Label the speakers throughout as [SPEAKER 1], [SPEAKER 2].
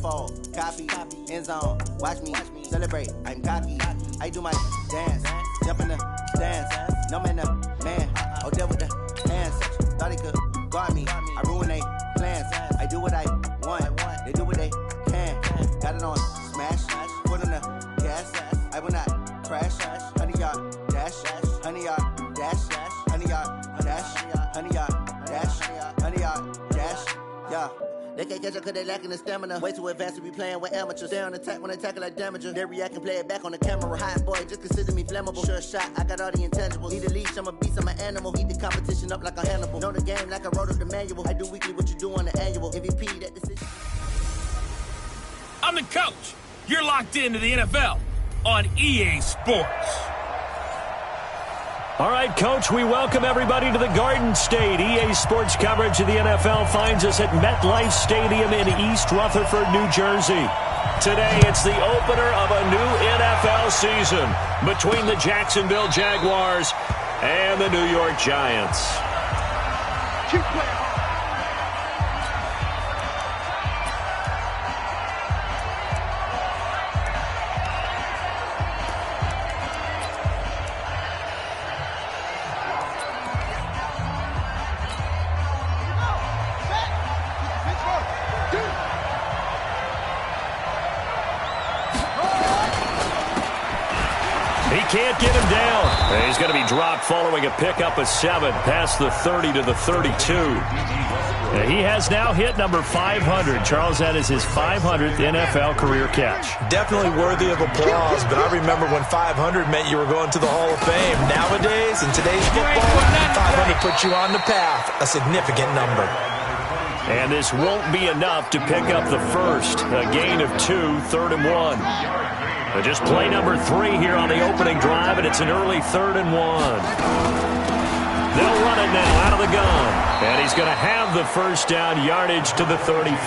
[SPEAKER 1] unfold, copy, end zone, watch me celebrate, I'm cocky. I do my dance, jump in the stands, no man the man, oh deal with the hands, thought he could guard me, I ruin they plans, I do what I want, they do what they can, got it on smash, put on the gas, I will not crash, 100 yard dash, 100 yard dash, 100 yard dash, 100 yard dash, 100 yard dash, yeah. They can't catch up cause they lacking the stamina. Way too advanced to be playing with amateurs. Stay on attack when they tackle like damager. They react and play it back on the camera. Hot boy, just consider me flammable. Sure shot, I got all the intangibles. Need a leash, I'm a beast, I'm an animal. Eat the competition up like a Hannibal. Know the game like I wrote up the manual. I do weekly what you do on the annual. MVP, that decision.
[SPEAKER 2] I'm the coach. You're locked into the NFL on EA Sports.
[SPEAKER 3] All right, Coach, we welcome everybody to the Garden State. EA Sports coverage of the NFL finds us at MetLife Stadium in East Rutherford, New Jersey. Today, it's the opener of a new NFL season between the Jacksonville Jaguars and the New York Giants.
[SPEAKER 4] Keep playing.
[SPEAKER 3] Can't get him down. He's going to be dropped following a pickup of 7 past the 30 to the 32. He has now hit number 500. Charles, that is his 500th NFL career catch.
[SPEAKER 5] Definitely worthy of applause, but I remember when 500 meant you were going to the Hall of Fame. Nowadays, in today's football, 500 puts you on the path, a significant number.
[SPEAKER 3] And this won't be enough to pick up the first. A gain of 2, 3rd and 1. Just play number 3 here on the opening drive, and it's an early 3rd and 1. They'll run it now out of the gun. And he's going to have the first down, yardage to the 35.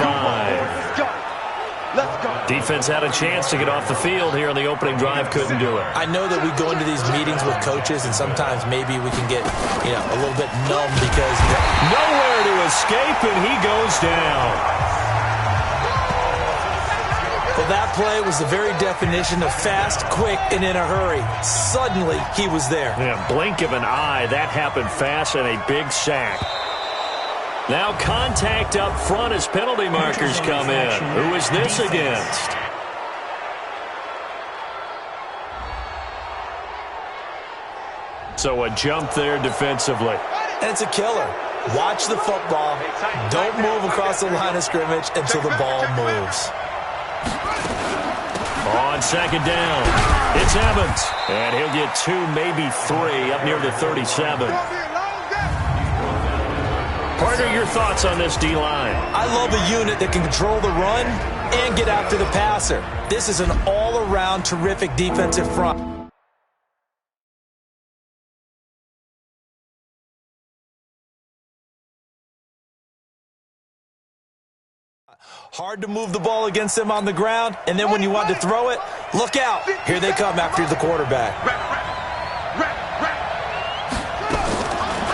[SPEAKER 4] Let's go.
[SPEAKER 3] Defense had a chance to get off the field here on the opening drive, couldn't do it.
[SPEAKER 5] I know that we go into these meetings with coaches, and sometimes maybe we can get, a little bit numb because
[SPEAKER 3] nowhere to escape, and he goes down.
[SPEAKER 5] Well, that play was the very definition of fast, quick, and in a hurry. Suddenly, he was there.
[SPEAKER 3] Yeah, blink of an eye. That happened fast and a big sack. Now contact up front as penalty markers come in. Who is this against? So a jump there defensively.
[SPEAKER 5] And it's a killer. Watch the football. Don't move across the line of scrimmage until the ball moves.
[SPEAKER 3] On second down, it's Evans. And he'll get 2, maybe 3 up near the 37. Partner, your thoughts on this D-line?
[SPEAKER 5] I love a unit that can control the run and get after the passer. This is an all-around terrific defensive front. Hard to move the ball against them on the ground, and then when you want to throw it, look out. Here they come after the quarterback.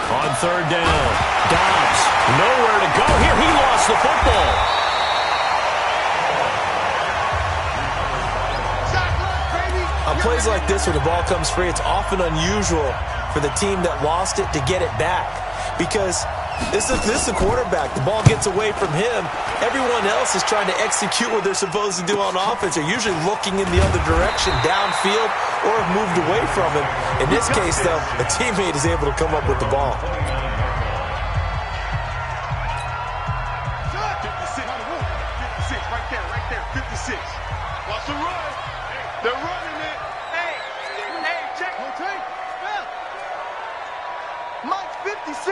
[SPEAKER 3] On third down, Dobbs, nowhere to go here. He lost the football.
[SPEAKER 5] On plays like this where the ball comes free, it's often unusual for the team that lost it to get it back because this is the quarterback. The ball gets away from him. Everyone else is trying to execute what they're supposed to do on offense. They're usually looking in the other direction, downfield, or have moved away from him. In this case, though, a teammate is able to come up with the ball.
[SPEAKER 4] 56, right there, 56. Watch the run. They're running it. Hey, check. Mike's 56.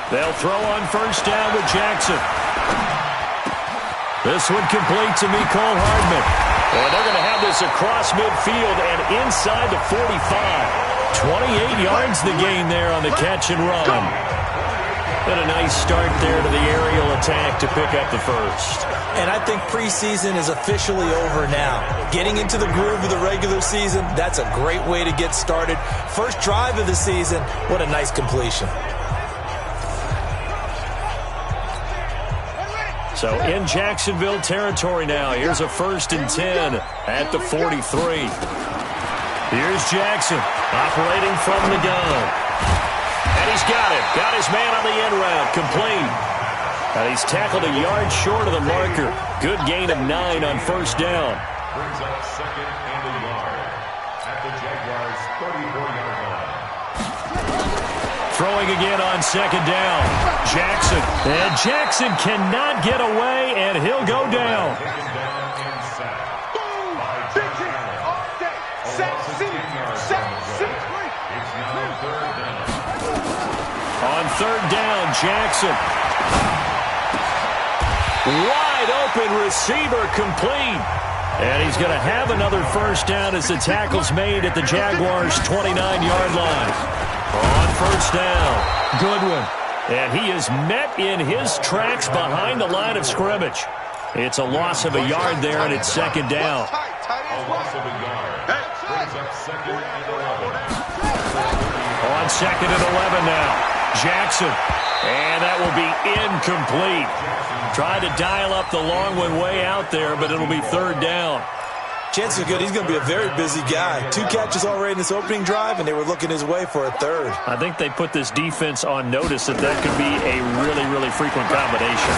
[SPEAKER 3] They'll throw on first down with Jackson. This one complete to Mecole Hardman. And they're going to have this across midfield and inside the 45. 28 yards the gain there on the catch and run. And a nice start there to the aerial attack to pick up the first.
[SPEAKER 5] And I think preseason is officially over now. Getting into the groove of the regular season, that's a great way to get started. First drive of the season, what a nice completion.
[SPEAKER 3] So in Jacksonville territory now. Here's a 1st and 10 at the 43. Here's Jackson operating from the gun. And he's got it. Got his man on the end route. Complete. And he's tackled a yard short of the marker. Good gain of 9 on 1st down.
[SPEAKER 6] Brings up 2nd and a yard at the Jaguars' 34-yard line.
[SPEAKER 3] Throwing again on 2nd down. Jackson. And Jackson cannot get away, and he'll go down.
[SPEAKER 6] Taken down and sacked by Josh Allen. It's now 3rd down.
[SPEAKER 3] On 3rd down, Jackson. Wide open receiver complete. And he's going to have another 1st down as the tackle's made at the Jaguars' 29-yard line. On 1st down, Goodwin. And he is met in his tracks behind the line of scrimmage. It's a loss of a yard there, and it's 2nd down.
[SPEAKER 6] A loss of a yard. Brings up 2nd and 11.
[SPEAKER 3] On 2nd and 11 now, Jackson. And that will be incomplete. Tried to dial up the long one way out there, but it'll be 3rd down.
[SPEAKER 5] Chances are good he's going to be a very busy guy. 2 catches already in this opening drive, and they were looking his way for a 3rd.
[SPEAKER 3] I think they put this defense on notice that that could be a really, really frequent combination.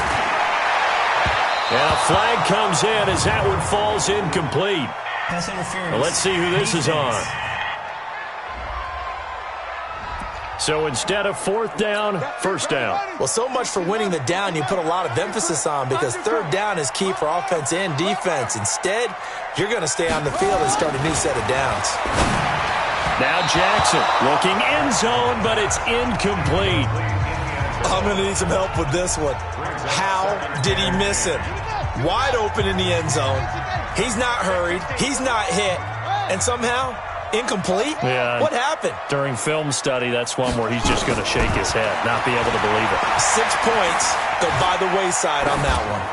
[SPEAKER 3] And a flag comes in as that one falls incomplete.
[SPEAKER 7] Pass interference.
[SPEAKER 3] Well, let's see who this is on. So instead of 4th down, 1st down.
[SPEAKER 5] Well, so much for winning the down you put a lot of emphasis on, because 3rd down is key for offense and defense. Instead, you're going to stay on the field and start a new set of downs.
[SPEAKER 3] Now Jackson looking end zone, but it's incomplete.
[SPEAKER 5] I'm going to need some help with this one. How did he miss him? Wide open in the end zone. He's not hurried. He's not hit. And somehow, incomplete?
[SPEAKER 3] Yeah.
[SPEAKER 5] What happened?
[SPEAKER 3] During film study, that's one where he's just going to shake his head, not be able to believe it.
[SPEAKER 5] 6 points go by the wayside on that one.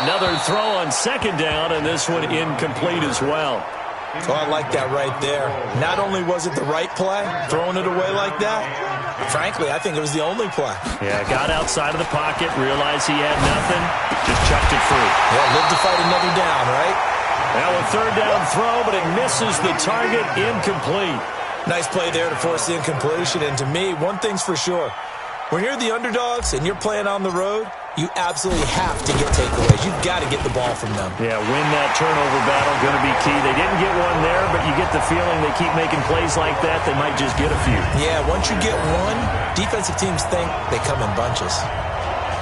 [SPEAKER 3] Another throw on 2nd down, and this one incomplete as well.
[SPEAKER 5] Oh, I like that right there. Not only was it the right play, throwing it away like that, frankly, I think it was the only play.
[SPEAKER 3] Yeah, got outside of the pocket, realized he had nothing, just chucked it free.
[SPEAKER 5] Yeah, live to fight another down, right?
[SPEAKER 3] Now a 3rd down throw, but it misses the target, incomplete.
[SPEAKER 5] Nice play there to force the incompletion, and to me, one thing's for sure. When you're the underdogs and you're playing on the road, you absolutely have to get takeaways. You've got to get the ball from them.
[SPEAKER 3] Yeah, win that turnover battle, going to be key. They didn't get one there, but you get the feeling they keep making plays like that, they might just get a few.
[SPEAKER 5] Yeah, once you get one, defensive teams think they come in bunches.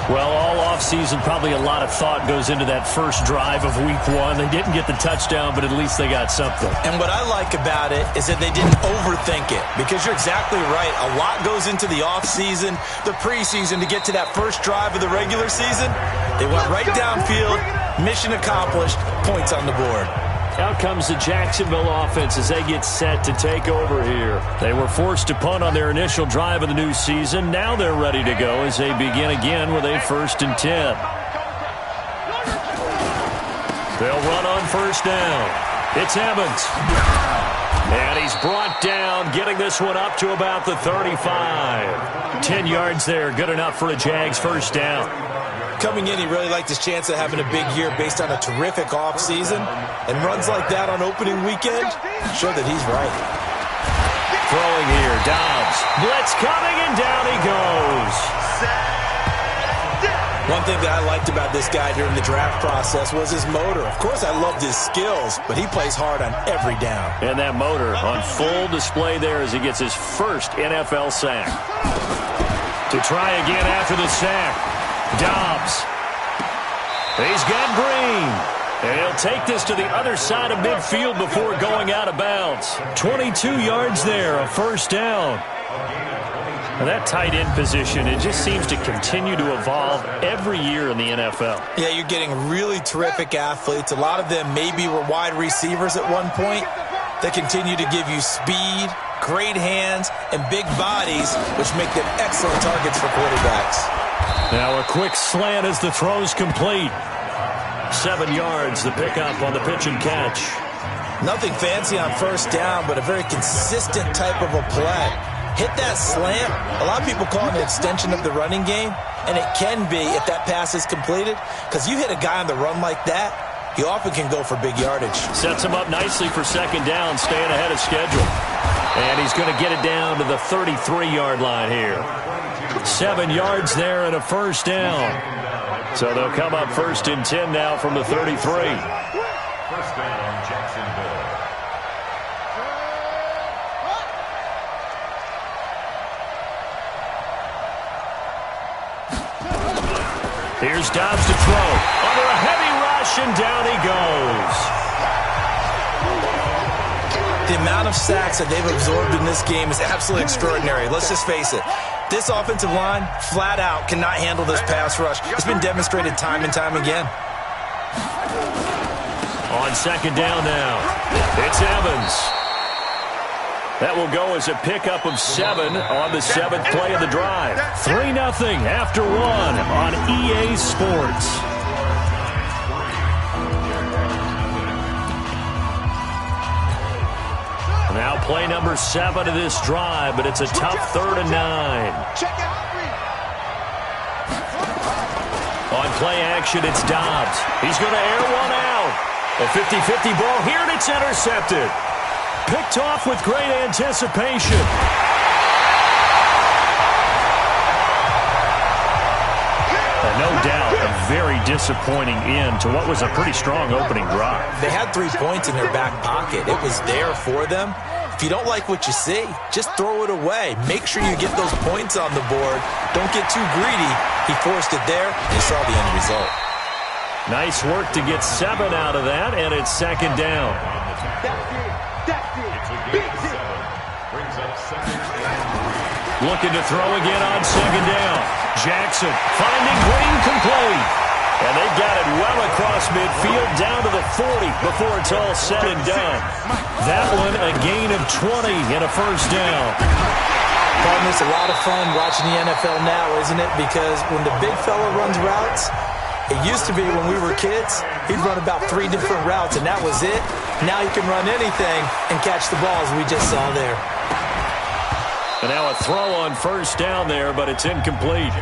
[SPEAKER 3] Well, all offseason, probably a lot of thought goes into that first drive of week 1. They didn't get the touchdown, but at least they got something.
[SPEAKER 5] And what I like about it is that they didn't overthink it, because you're exactly right. A lot goes into the offseason, the preseason to get to that first drive of the regular season. They went right downfield, mission accomplished, points on the board.
[SPEAKER 3] Out comes the Jacksonville offense as they get set to take over here. They were forced to punt on their initial drive of the new season. Now they're ready to go as they begin again with a 1st and 10. They'll run on 1st down. It's Evans. And he's brought down, getting this one up to about the 35. 10 yards there, good enough for a Jags 1st down.
[SPEAKER 5] Coming in, he really liked his chance of having a big year based on a terrific offseason. And runs like that on opening weekend show that he's right.
[SPEAKER 3] Throwing here, Dobbs. Blitz coming, and down he goes.
[SPEAKER 5] One thing that I liked about this guy during the draft process was his motor. Of course, I loved his skills, but he plays hard on every down.
[SPEAKER 3] And that motor on full display there as he gets his first NFL sack. To try again after the sack. Dobbs. He's got Green. And he'll take this to the other side of midfield before going out of bounds. 22 yards there, a 1st down. And that tight end position, it just seems to continue to evolve every year in the NFL.
[SPEAKER 5] Yeah, you're getting really terrific athletes. A lot of them maybe were wide receivers at one point. They continue to give you speed, great hands, and big bodies, which make them excellent targets for quarterbacks.
[SPEAKER 3] Now a quick slant as the throw's complete. 7 yards, the pickup on the pitch and catch.
[SPEAKER 5] Nothing fancy on 1st down, but a very consistent type of a play. hit that slant. A lot of people call it an extension of the running game, and it can be if that pass is completed, because you hit a guy on the run like that, he often can go for big yardage.
[SPEAKER 3] Sets him up nicely for second down, staying ahead of schedule. And he's going to get it down to the 33-yard line here. 7 yards there and a first down. So they'll come up 1st and 10 now from the 33.
[SPEAKER 6] First down, Jacksonville.
[SPEAKER 3] Here's Dobbs to throw. Under a heavy rush, and down he goes.
[SPEAKER 5] The amount of sacks that they've absorbed in this game is absolutely extraordinary. Let's just face it. This offensive line, flat out, cannot handle this pass rush. It's been demonstrated time and time again.
[SPEAKER 3] On second down now, it's Evans. That will go as a pickup of 7 on the 7th play of the drive. 3-0 after 1 on EA Sports. Now play number 7 of this drive, but it's a tough 3rd and 9. On play action, it's Dobbs. He's going to air one out. A 50-50 ball here, and it's intercepted. Picked off with great anticipation. And no doubt, a very disappointing end to what was a pretty strong opening drive.
[SPEAKER 5] They had 3 points in their back pocket. It was there for them. If you don't like what you see, just throw it away. Make sure you get those points on the board. Don't get too greedy. He forced it there, and you saw the end result.
[SPEAKER 3] Nice work to get 7 out of that, and it's second down. Looking to throw again on second down. Jackson finding Green complete. And they've got it well across midfield down to the 40 before it's all said and done. That one a gain of 20 and a first down.
[SPEAKER 5] Partner, it's a lot of fun watching the NFL now, isn't it? Because when the big fella runs routes, it used to be when we were kids, he'd run about 3 different routes, and that was it. Now he can run anything and catch the balls we just saw there.
[SPEAKER 3] And now a throw on first down there, but it's incomplete.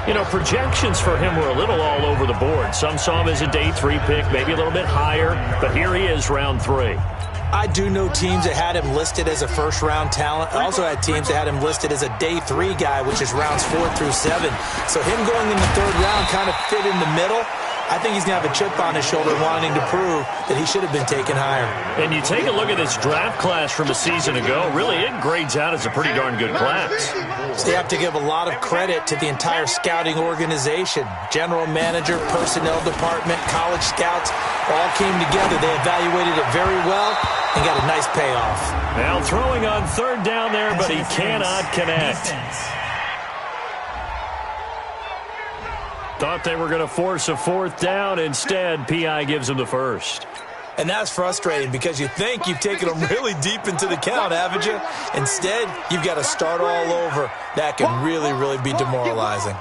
[SPEAKER 3] You know, projections for him were a little all over the board. Some saw him as a day 3 pick, maybe a little bit higher, but here he is, round 3.
[SPEAKER 5] I do know teams that had him listed as a first-round talent. I also had teams that had him listed as a day 3 guy, which is rounds 4 through 7. So him going in the 3rd round kind of fit in the middle. I think he's going to have a chip on his shoulder wanting to prove that he should have been taken higher.
[SPEAKER 3] And you take a look at this draft class from a season ago, really it grades out as a pretty darn good class.
[SPEAKER 5] So you have to give a lot of credit to the entire scouting organization. General manager, personnel department, college scouts all came together. They evaluated it very well and got a nice payoff.
[SPEAKER 3] Now throwing on 3rd down there, but he cannot connect. Thought they were going to force a 4th down. Instead, P.I. gives him the first.
[SPEAKER 5] And that's frustrating because you think you've taken them really deep into the count, haven't you? Instead, you've got to start all over. That can really, really be demoralizing.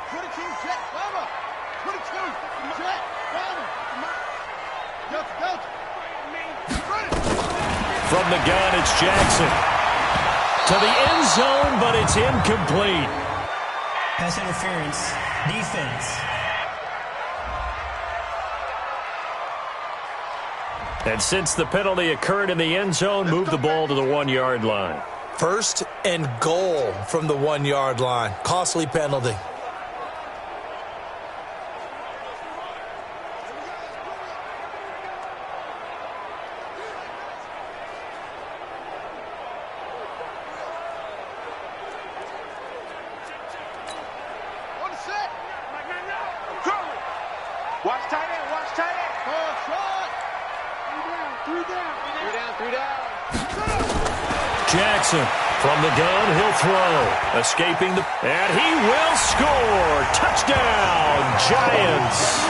[SPEAKER 3] From the gun, it's Jackson. To the end zone, but it's incomplete.
[SPEAKER 7] Pass interference. Defense.
[SPEAKER 3] And since the penalty occurred in the end zone, move the ball to the 1-yard line.
[SPEAKER 5] 1st and goal from the 1-yard line. Costly penalty.
[SPEAKER 4] Watch tight end, watch tight end. Three down.
[SPEAKER 3] Jackson from the gun, he'll throw. Escaping the... And he will score. Touchdown, Giants.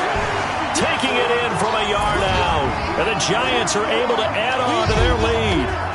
[SPEAKER 3] Taking it in from a yard out. And the Giants are able to add on to their lead.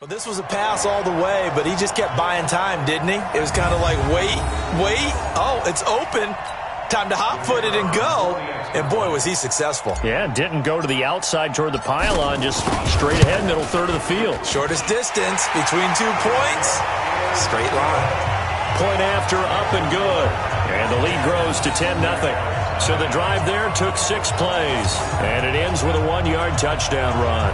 [SPEAKER 5] Well, this was a pass all the way, but he just kept buying time, didn't he? It was kind of like, wait. Oh, it's open. Time to hot-foot it and go. And, boy, was he successful.
[SPEAKER 3] Yeah, didn't go to the outside toward the pylon, just straight ahead, middle third of the field.
[SPEAKER 5] Shortest distance between 2 points. Straight line.
[SPEAKER 3] Point after, up and good. And the lead grows to 10-0. So the drive there took 6 plays. And it ends with a 1-yard touchdown run.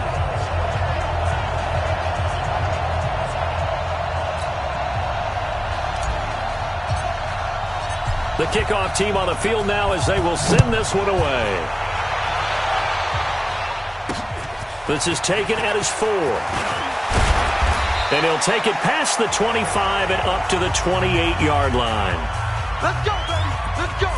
[SPEAKER 3] The kickoff team on the field now as they will send this one away. This is taken at his 4. And he'll take it past the 25 and up to the 28-yard line.
[SPEAKER 4] Let's go, baby. Let's go.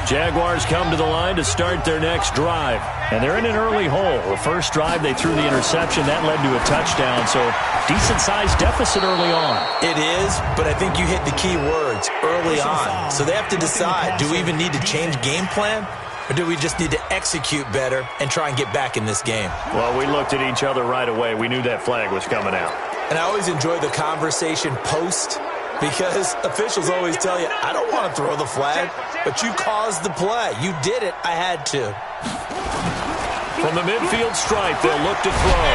[SPEAKER 3] Jaguars come to the line to start their next drive. And they're in an early hole. The first drive, they threw the interception. That led to a touchdown, so decent-sized deficit early on.
[SPEAKER 5] It is, but I think you hit the key words, early on. So they have to decide, do we even need to change game plan? Or do we just need to execute better and try and get back in this game?
[SPEAKER 3] Well, we looked at each other right away. We knew that flag was coming out.
[SPEAKER 5] And I always enjoy the conversation post, because officials always tell you, I don't want to throw the flag, but you caused the play. You did it. I had to.
[SPEAKER 3] From the midfield stripe, they'll look to throw.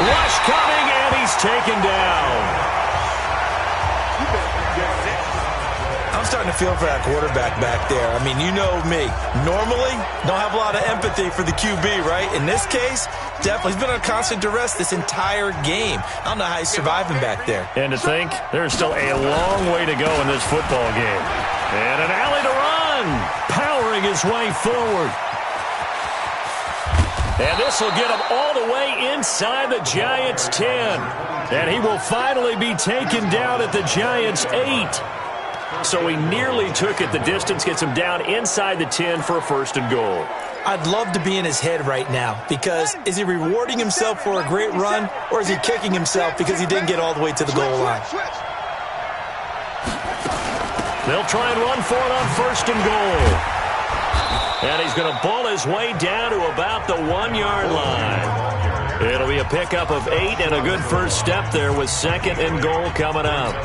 [SPEAKER 3] Rush coming, and he's taken down.
[SPEAKER 5] I'm starting to feel for that quarterback back there. I mean, you know me. Normally, don't have a lot of empathy for the QB, right? In this case, definitely. He's been on constant duress this entire game. I don't know how he's surviving back there.
[SPEAKER 3] And to think, there's still a long way to go in this football game. And an alley to run, powering his way forward. And this will get him all the way inside the Giants' 10. And he will finally be taken down at the Giants' 8. So he nearly took it the distance, gets him down inside the 10 for a 1st and goal.
[SPEAKER 5] I'd love to be in his head right now, because is he rewarding himself for a great run, or is he kicking himself because he didn't get all the way to the goal line?
[SPEAKER 3] They'll try and run for it on 1st and goal. And he's going to bull his way down to about the 1-yard line. It'll be a pickup of 8 and a good first step there with 2nd and goal coming up.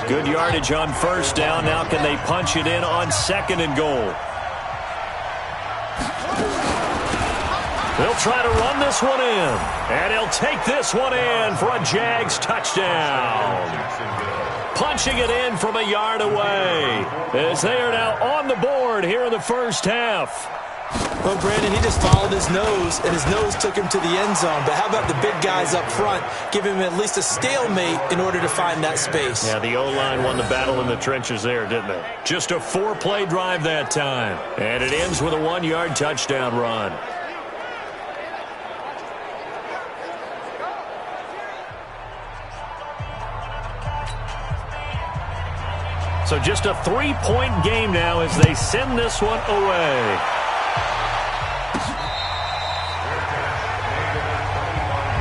[SPEAKER 3] Good yardage on 1st down. Now can they punch it in on 2nd and goal? They'll try to run this one in. And he'll take this one in for a Jags touchdown. Punching it in from a yard away as they are now on the board here in the first half.
[SPEAKER 5] Well, Brandon, he just followed his nose, and his nose took him to the end zone. But how about the big guys up front? Give him at least a stalemate in order to find that space.
[SPEAKER 3] Yeah, the O-line won the battle in the trenches there, didn't they? Just a 4-play drive that time. And it ends with a 1-yard touchdown run. So just a 3-point game now as they send this one away.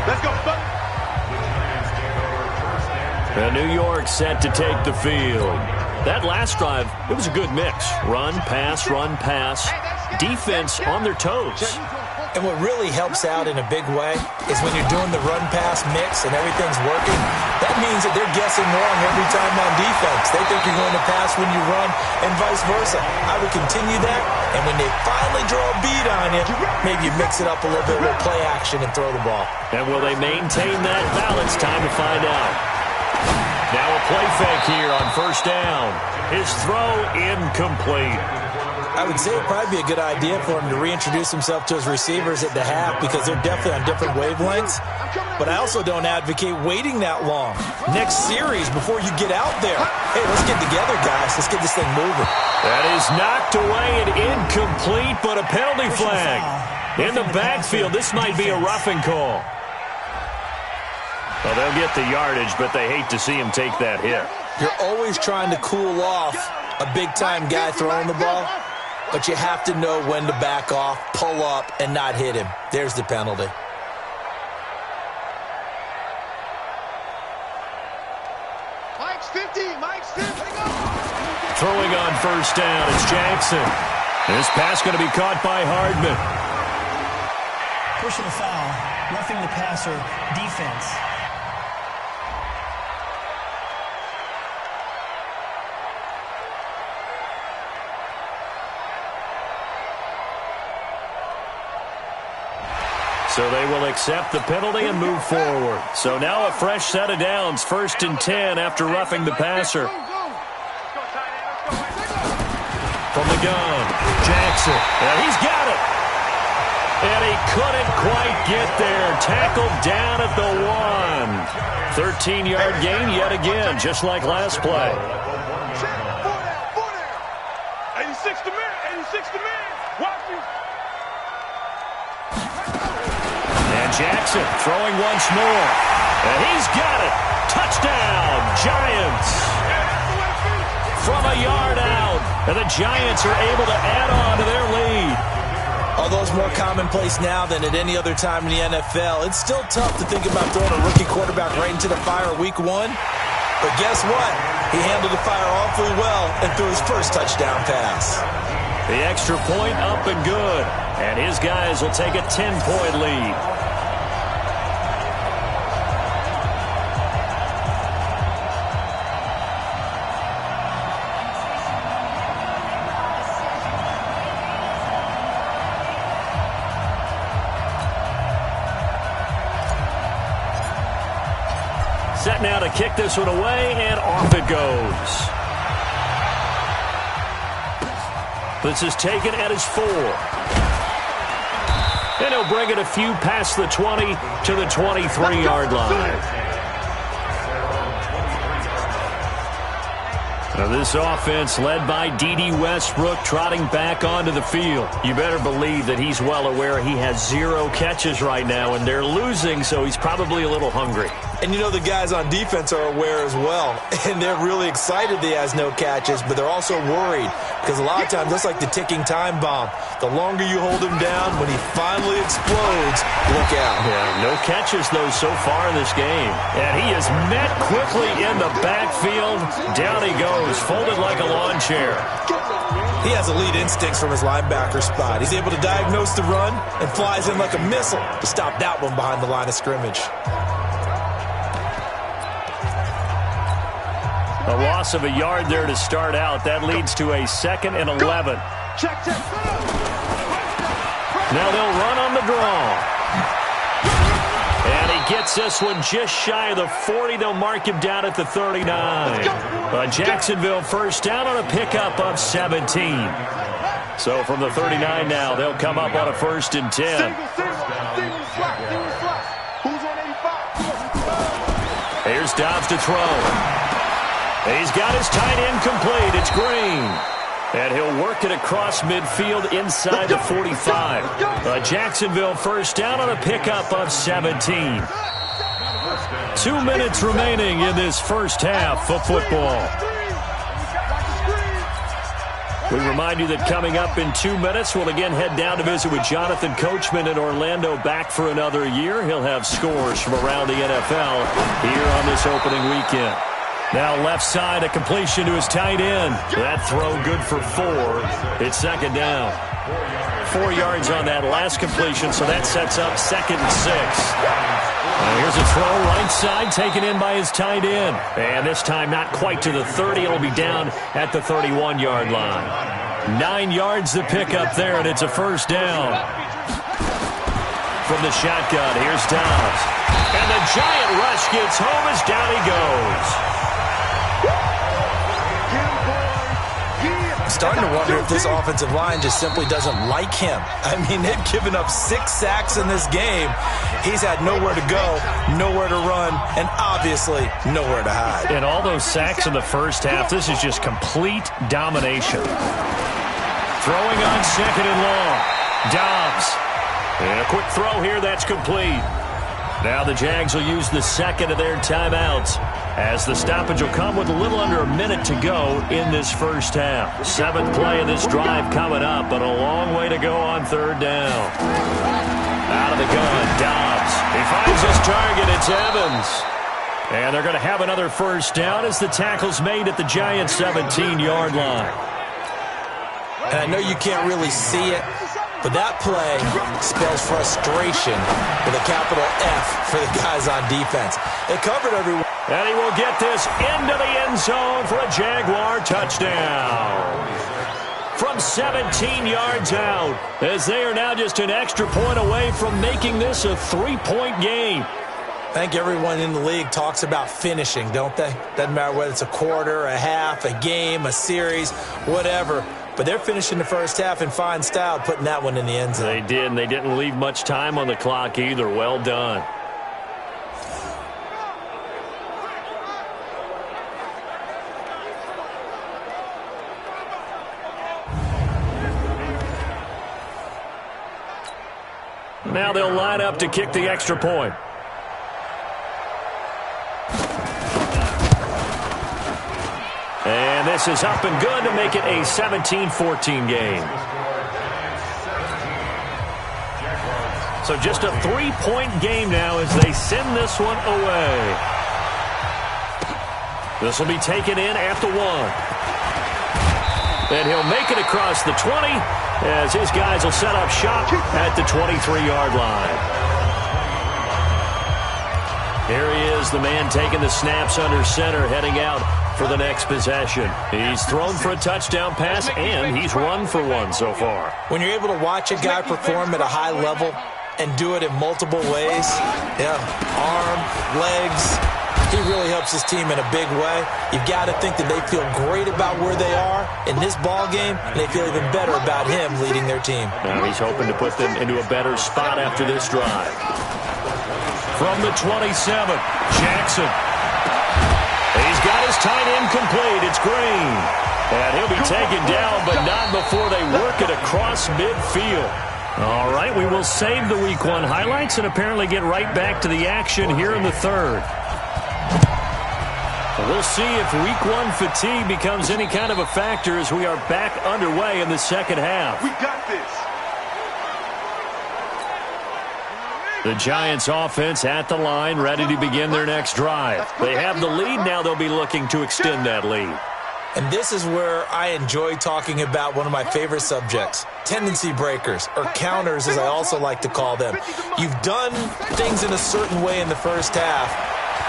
[SPEAKER 4] Let's go.
[SPEAKER 3] And New York set to take the field. That last drive, it was a good mix. Run, pass, defense on their toes.
[SPEAKER 5] And what really helps out in a big way is when you're doing the run-pass mix and everything's working, that means that they're guessing wrong every time on defense. They think you're going to pass when you run and vice versa. I would continue that, and when they finally draw a bead on you, maybe you mix it up a little bit with play action and throw the ball.
[SPEAKER 3] And will they maintain that? Well, it's time to find out. Now a play fake here on 1st down. His throw incomplete.
[SPEAKER 5] I would say it would probably be a good idea for him to reintroduce himself to his receivers at the half, because they're definitely on different wavelengths. But I also don't advocate waiting that long. Next series, before you get out there, hey, let's get together, guys. Let's get this thing moving.
[SPEAKER 3] That is knocked away and incomplete, but a penalty flag. In the backfield, this might be a roughing call. Well, they'll get the yardage, but they hate to see him take that hit.
[SPEAKER 5] You're always trying to cool off a big-time guy throwing the ball, but you have to know when to back off, pull up, and not hit him. There's the penalty.
[SPEAKER 4] Mike's 50.
[SPEAKER 3] Throwing on 1st down, it's Jackson. This pass going to be caught by Hardman.
[SPEAKER 7] Pushing the foul, roughing the passer, defense.
[SPEAKER 3] So they will accept the penalty and move forward. So now a fresh set of downs, 1st and 10 after roughing the passer. From the gun, Jackson. And he's got it. And he couldn't quite get there. Tackled down at the 1. 13-yard gain yet again, just like last play.
[SPEAKER 4] 86 to man, 86 to man. Watch him.
[SPEAKER 3] And Jackson throwing once more. And he's got it. Touchdown, Giants. From a yard out. And the Giants are able to add on to their lead.
[SPEAKER 5] Although it's more commonplace now than at any other time in the NFL, it's still tough to think about throwing a rookie quarterback right into the fire week 1. But guess what? He handled the fire awfully well and threw his first touchdown pass.
[SPEAKER 3] The extra point up and good. And his guys will take a 10-point lead. Set now to kick this one away, and off it goes. This is taken at his 4. And he'll bring it a few past the 20 to the 23-yard line. Now this offense led by D.D. Westbrook trotting back onto the field. You better believe that he's well aware he has 0 catches right now, and they're losing, so he's probably a little hungry.
[SPEAKER 5] And you know the guys on defense are aware as well. And they're really excited that he has no catches, but they're also worried. Because a lot of times, that's like the ticking time bomb. The longer you hold him down, when he finally explodes, look out.
[SPEAKER 3] Yeah, no catches, though, so far in this game. And he is met quickly in the backfield. Down he goes, folded like a lawn chair.
[SPEAKER 5] He has elite instincts from his linebacker spot. He's able to diagnose the run and flies in like a missile to stop that one behind the line of scrimmage.
[SPEAKER 3] A loss of a yard there to start out. That leads to a 2nd and 11. Now they'll run on the draw. And he gets this one just shy of the 40. They'll mark him down at the 39. Jacksonville first down on a pickup of 17. So from the 39 now, they'll come up on a 1st and 10. Here's Dobbs to throw. He's got his tight end complete. It's Green. And he'll work it across midfield inside the 45. Jacksonville first down on a pickup of 17. 2 minutes remaining in this first half of football. We remind you that coming up in 2 minutes, we'll again head down to visit with Jonathan Coachman in Orlando, back for another year. He'll have scores from around the NFL here on this opening weekend. Now left side, a completion to his tight end. That throw good for 4. It's 2nd down. 4 yards on that last completion, so that sets up 2nd and 6. Here's a throw right side taken in by his tight end. And this time not quite to the 30. It'll be down at the 31-yard line. 9 yards to pick up there, and it's a 1st down. From the shotgun, here's Dobbs. And the giant rush gets home as down he goes.
[SPEAKER 5] Starting to wonder if this offensive line just simply doesn't like him. I mean, they've given up 6 sacks in this game. He's had nowhere to go, nowhere to run, and obviously nowhere to hide.
[SPEAKER 3] And all those sacks in the first half, this is just complete domination. Throwing on 2nd and long. Dobbs. And a quick throw here, that's complete. Now the Jags will use the 2nd of their timeouts, as the stoppage will come with a little under a minute to go in this first half. 7th play of this drive coming up, but a long way to go on 3rd down. Out of the gun, Dobbs. He finds his target. It's Evans. And they're going to have another 1st down as the tackle's made at the Giants' 17-yard line.
[SPEAKER 5] And I know you can't really see it, But that play spells frustration with a capital F for the guys on defense. They covered everyone.
[SPEAKER 3] And he will get this into the end zone for a Jaguar touchdown. From 17 yards out, as they are now just an extra point away from making this a 3-point game.
[SPEAKER 5] I think everyone in the league talks about finishing, don't they? Doesn't matter whether it's a quarter, a half, a game, a series, whatever. But they're finishing the first half in fine style, putting that one in the end zone.
[SPEAKER 3] They did, and they didn't leave much time on the clock either. Well done. Now they'll line up to kick the extra point. And this is up and good to make it a 17-14 game. So just a 3-point game now as they send this one away. This will be taken in at the 1. And he'll make it across the 20 as his guys will set up shop at the 23-yard line. Here he is, the man taking the snaps under center, heading out for the next possession. He's thrown for a touchdown pass, and he's run for one so far.
[SPEAKER 5] When you're able to watch a guy perform at a high level and do it in multiple ways, arm, legs, he really helps his team in a big way. You've got to think that they feel great about where they are in this ball game, and they feel even better about him leading their team.
[SPEAKER 3] Now he's hoping to put them into a better spot after this drive. From the 27, Jackson. He's got his tight end complete. It's Green. And he'll be taken down, but not before they work it across midfield. All right, we will save the Week 1 highlights and apparently get right back to the action here in the third. We'll see if Week 1 fatigue becomes any kind of a factor as we are back underway in the second half.
[SPEAKER 4] We got this.
[SPEAKER 3] The Giants offense at the line, ready to begin their next drive. They have the lead. Now they'll be looking to extend that lead.
[SPEAKER 5] And this is where I enjoy talking about one of my favorite subjects, tendency breakers, or counters as I also like to call them. You've done things in a certain way in the first half,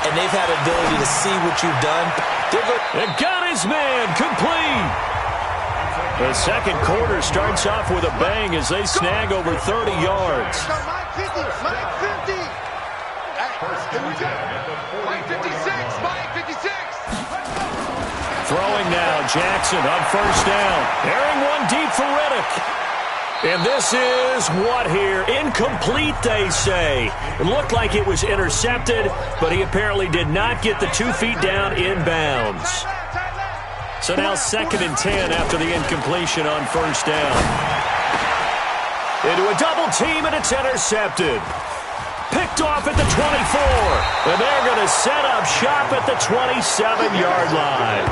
[SPEAKER 5] and they've had ability to see what you've done.
[SPEAKER 3] And got his man complete. The second quarter starts off with a bang as they snag over 30 yards.
[SPEAKER 4] Mike 50. Mike 56. Mike 56.
[SPEAKER 3] Throwing now, Jackson on first down. Airing one deep for Riddick. And this is what here? Incomplete, they say. It looked like it was intercepted, but he apparently did not get the 2 feet down inbounds. So now 2nd and 10 after the incompletion on first down. Into a double team, and it's intercepted. Picked off at the 24. And they're going to set up shop at the 27-yard line.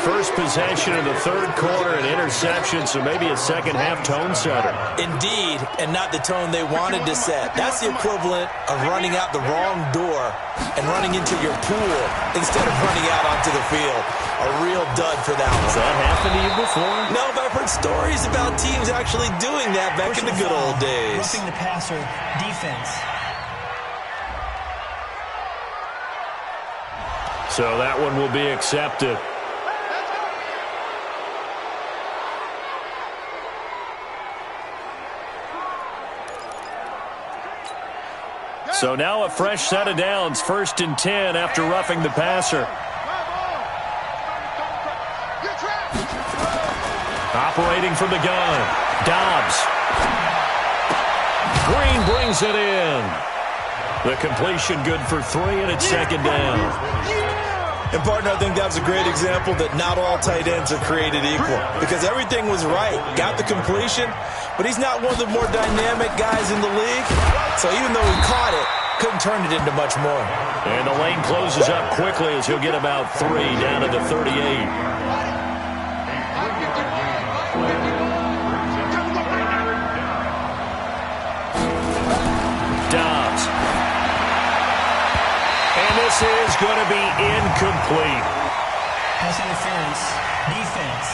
[SPEAKER 3] First possession of the third quarter, an interception, so maybe a second-half tone setter.
[SPEAKER 5] Indeed, and not the tone they wanted to set. That's the equivalent of running out the wrong door and running into your pool instead of running out onto the field. A real dud for that one.
[SPEAKER 3] Has that happened to you before?
[SPEAKER 5] No, but I've heard stories about teams actually doing that back in the good old days.
[SPEAKER 7] Roughing the passer defense.
[SPEAKER 3] So that one will be accepted. So now a fresh set of downs, 1st and 10 after roughing the passer. Operating from the gun, Dobbs. Green brings it in. The completion good for 3, and it's 2nd down.
[SPEAKER 5] And, partner, I think that was a great example that not all tight ends are created equal because everything was right. Got the completion, but he's not one of the more dynamic guys in the league. So even though he caught it, couldn't turn it into much more.
[SPEAKER 3] And the lane closes up quickly as he'll get about 3 down to the 38. Dobbs. And this is going to be incomplete.
[SPEAKER 7] Pass interference. Defense.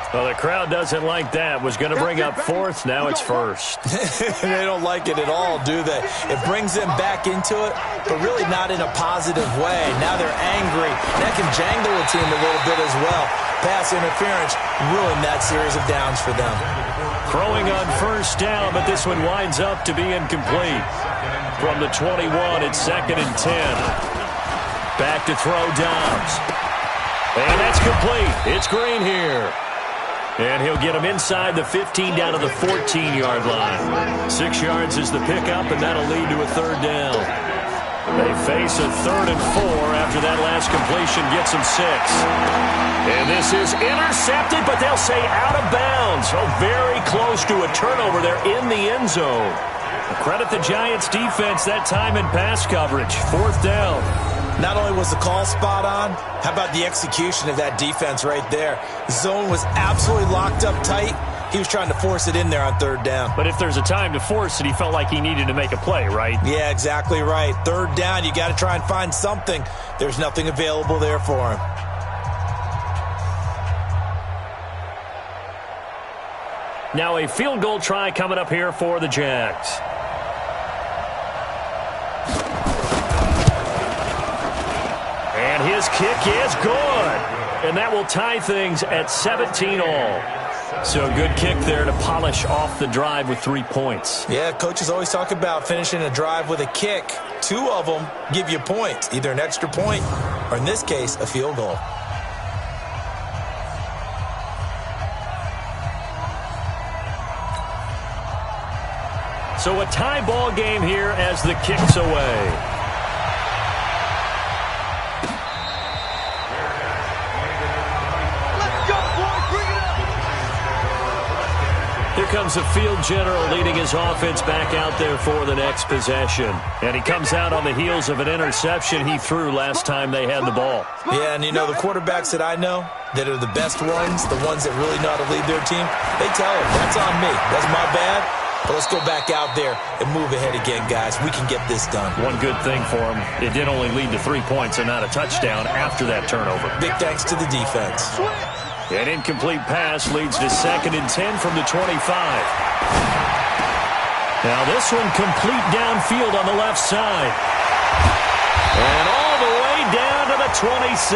[SPEAKER 3] Well, the crowd doesn't like that. Was going to bring up fourth. Now it's first.
[SPEAKER 5] They don't like it at all, do they? It brings them back into it, but really not in a positive way. Now they're angry. That can jangle the team a little bit as well. Pass interference ruined that series of downs for them.
[SPEAKER 3] Throwing on first down, but this one winds up to be incomplete. From the 21, it's 2nd and 10. Back to throw Dobbs. And that's complete. It's Green here. And he'll get him inside the 15 down to the 14-yard line. 6 yards is the pickup, and that'll lead to a 3rd down. They face a 3rd and 4 after that last completion gets them 6. And this is intercepted, but they'll say out of bounds. Oh, very close to a turnover there in the end zone. Credit the Giants' defense that time in pass coverage. 4th down.
[SPEAKER 5] Not only was the call spot on, how about the execution of that defense right there? The zone was absolutely locked up tight. He was trying to force it in there on 3rd down.
[SPEAKER 3] But if there's a time to force it, he felt like he needed to make a play, right?
[SPEAKER 5] Yeah, exactly right. 3rd down, you got to try and find something. There's nothing available there for him.
[SPEAKER 3] Now a field goal try coming up here for the Jags. And his kick is good. And that will tie things at 17 all. So good kick there to polish off the drive with 3 points.
[SPEAKER 5] Yeah, coaches always talk about finishing a drive with a kick. 2 of them give you points, either an extra point or, in this case, a field goal.
[SPEAKER 3] So a tie ball game here as the kick's away. Here comes the field general leading his offense back out there for the next possession. And he comes out on the heels of an interception he threw last time they had the ball.
[SPEAKER 5] Yeah, and you know, the quarterbacks that I know that are the best ones, the ones that really know how to lead their team, they tell them, that's on me. That's my bad. But let's go back out there and move ahead again, guys. We can get this done.
[SPEAKER 3] One good thing for him, it did only lead to 3 points and not a touchdown after that turnover.
[SPEAKER 5] Big thanks to the defense.
[SPEAKER 3] An incomplete pass leads to 2nd and 10 from the 25. Now this one complete downfield on the left side. And all the way down to the 26.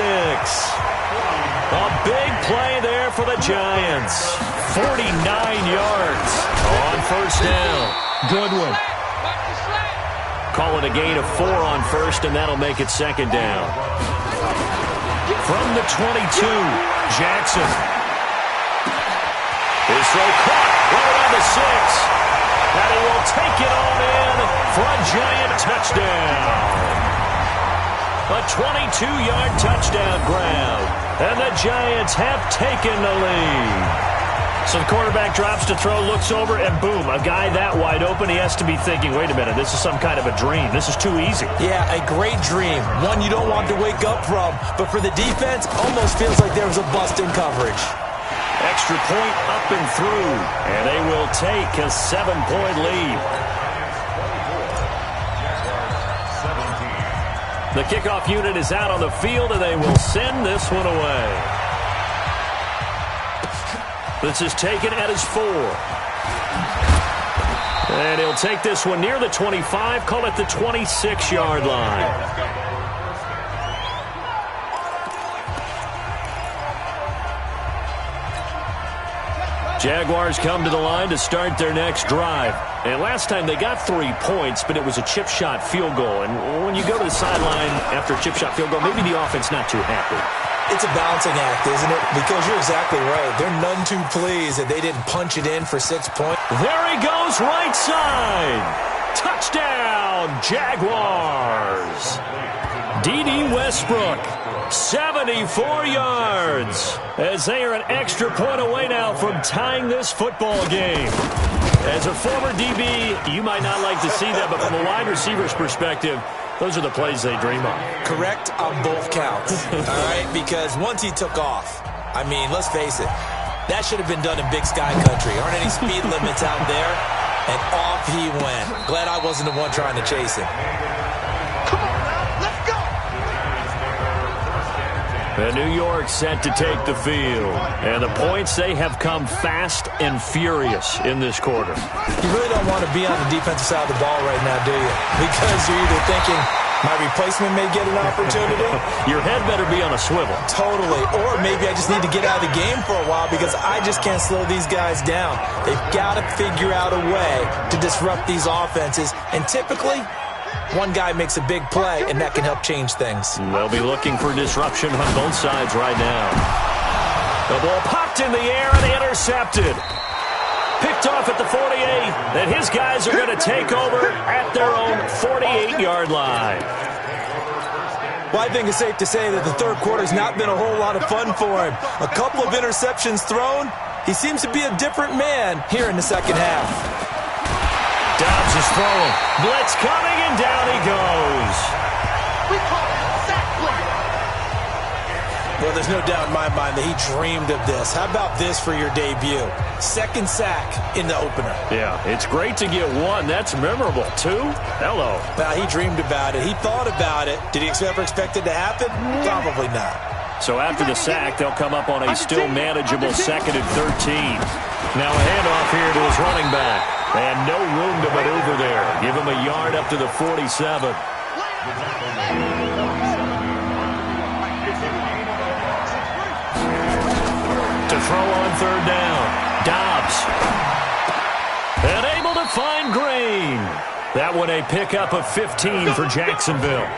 [SPEAKER 3] A big play there for the Giants. 49 yards on first down. Good one. Call it a gain of 4 on first, and that'll make it 2nd down. From the 22, Jackson. His throw caught right around the 6. And he will take it on in for a Giant touchdown. A 22-yard touchdown grab. And the Giants have taken the lead. So the quarterback drops to throw, looks over, and boom, a guy that wide open, he has to be thinking, wait a minute, this is some kind of a dream. This is too easy.
[SPEAKER 5] Yeah, a great dream. One you don't want to wake up from. But for the defense, almost feels like there was a bust in coverage.
[SPEAKER 3] Extra point up and through, and they will take a 7-point lead. The kickoff unit is out on the field, and they will send this one away. This is taken at his 4. And he'll take this one near the 25, call it the 26-yard line. Jaguars come to the line to start their next drive. And last time they got 3 points, but it was a chip shot field goal. And when you go to the sideline after a chip shot field goal, maybe the offense not too happy.
[SPEAKER 5] It's a balancing act, isn't it? Because you're exactly right. They're none too pleased that they didn't punch it in for 6 points.
[SPEAKER 3] There he goes, right side. Touchdown, Jaguars. D.D. Westbrook, 74 yards. As they are an extra point away now from tying this football game. As a former DB, you might not like to see that, but from a wide receiver's perspective, those are the plays they dream of.
[SPEAKER 5] Correct on both counts. All right, because once he took off, I mean, let's face it, that should have been done in Big Sky Country. Aren't any speed limits out there? And off he went. Glad I wasn't the one trying to chase him.
[SPEAKER 4] Come on now, let's go.
[SPEAKER 3] And New York set to take the field. And the points, they have come fast and furious in this quarter.
[SPEAKER 5] You really don't want to be on the defensive side of the ball right now, do you? Because you're either thinking, my replacement may get an opportunity.
[SPEAKER 3] Your head better be on a swivel.
[SPEAKER 5] Totally. Or maybe I just need to get out of the game for a while because I just can't slow these guys down. They've got to figure out a way to disrupt these offenses. And typically, one guy makes a big play, and that can help change things.
[SPEAKER 3] They'll be looking for disruption on both sides right now. The ball popped in the air and intercepted. Picked off at the 48, and his guys are going to take over at their own 48-yard line.
[SPEAKER 5] Well, I think it's safe to say that the third quarter's not been a whole lot of fun for him. A couple of interceptions thrown. He seems to be a different man here in the second half.
[SPEAKER 3] Dobbs is throwing. Blitz coming, and down he goes.
[SPEAKER 4] We call it sack play.
[SPEAKER 5] Well, there's no doubt in my mind that he dreamed of this. How about this for your debut? Second sack in the opener.
[SPEAKER 3] Yeah, it's great to get one. That's memorable. Two? Hello.
[SPEAKER 5] Well, he dreamed about it. He thought about it. Did he ever expect it to happen? Probably not.
[SPEAKER 3] So after the sack, they'll come up on a still manageable 2nd and 13. Now a handoff here to his running back. And no room to maneuver there. Give him a yard up to the 47. To throw on third down. Dobbs. And able to find Green. That one a pickup of 15 for Jacksonville.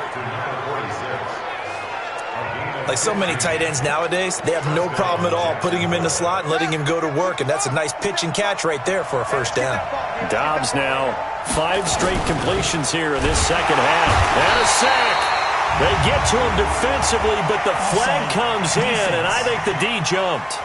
[SPEAKER 5] Like so many tight ends nowadays, they have no problem at all putting him in the slot and letting him go to work, and that's a nice pitch and catch right there for a first down.
[SPEAKER 3] Dobbs now 5 straight completions here in this second half. And a sack. They get to him defensively, but the flag comes in, and I think the D jumped.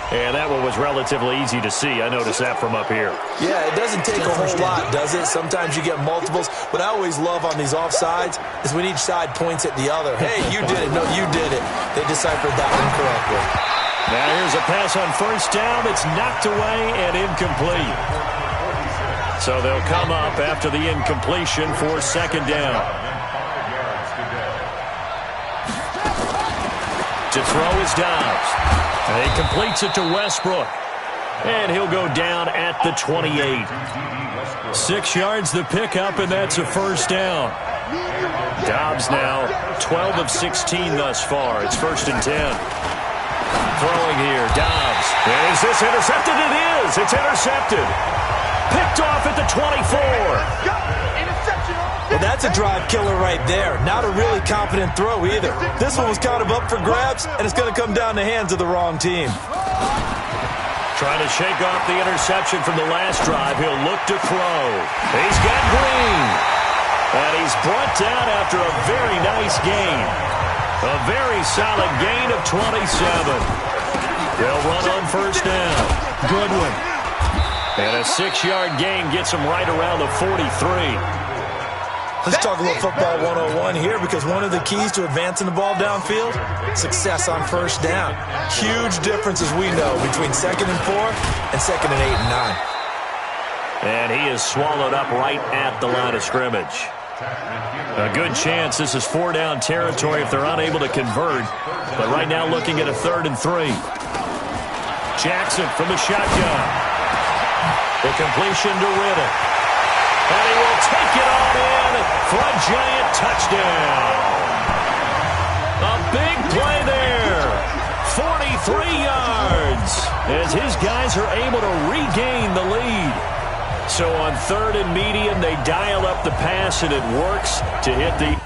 [SPEAKER 3] And that one was relatively easy to see. I noticed that from up here.
[SPEAKER 5] Yeah, it doesn't take a whole lot, does it? Sometimes you get multiples. What I always love on these offsides is when each side points at the other. Hey, you did it. No, you did it. They deciphered that one correctly.
[SPEAKER 3] Now here's a pass on first down. It's knocked away and incomplete. So they'll come up after the incompletion for second down. To throw is Dobbs. And he completes it to Westbrook. And he'll go down at the 28. 6 yards the pickup, and that's a first down. Dobbs now 12 of 16 thus far. It's 1st and 10. Throwing here, Dobbs. Is this intercepted? It is. It's intercepted. Picked off at the 24.
[SPEAKER 5] Well, that's a drive killer right there. Not a really confident throw either. This one was kind of up for grabs, and it's going to come down the hands of the wrong team.
[SPEAKER 3] Trying to shake off the interception from the last drive. He'll look to throw. He's got Green. And he's brought down after a very nice gain. A very solid gain of 27. They'll run on first down. Goodwin. And a 6-yard gain gets him right around the 43.
[SPEAKER 5] Let's talk a little football 101 here, because one of the keys to advancing the ball downfield, success on first down. Huge difference, as we know, between 2nd and 4 and 2nd and 8 and 9.
[SPEAKER 3] And he is swallowed up right at the line of scrimmage. A good chance this is 4-down territory if they're unable to convert. But right now looking at a 3rd and 3. Jackson from the shotgun. The completion to Riddick. And he will take it on in for a giant touchdown. A big play there. 43 yards as his guys are able to regain the lead. So on 3rd and medium, they dial up the pass, and it works to hit the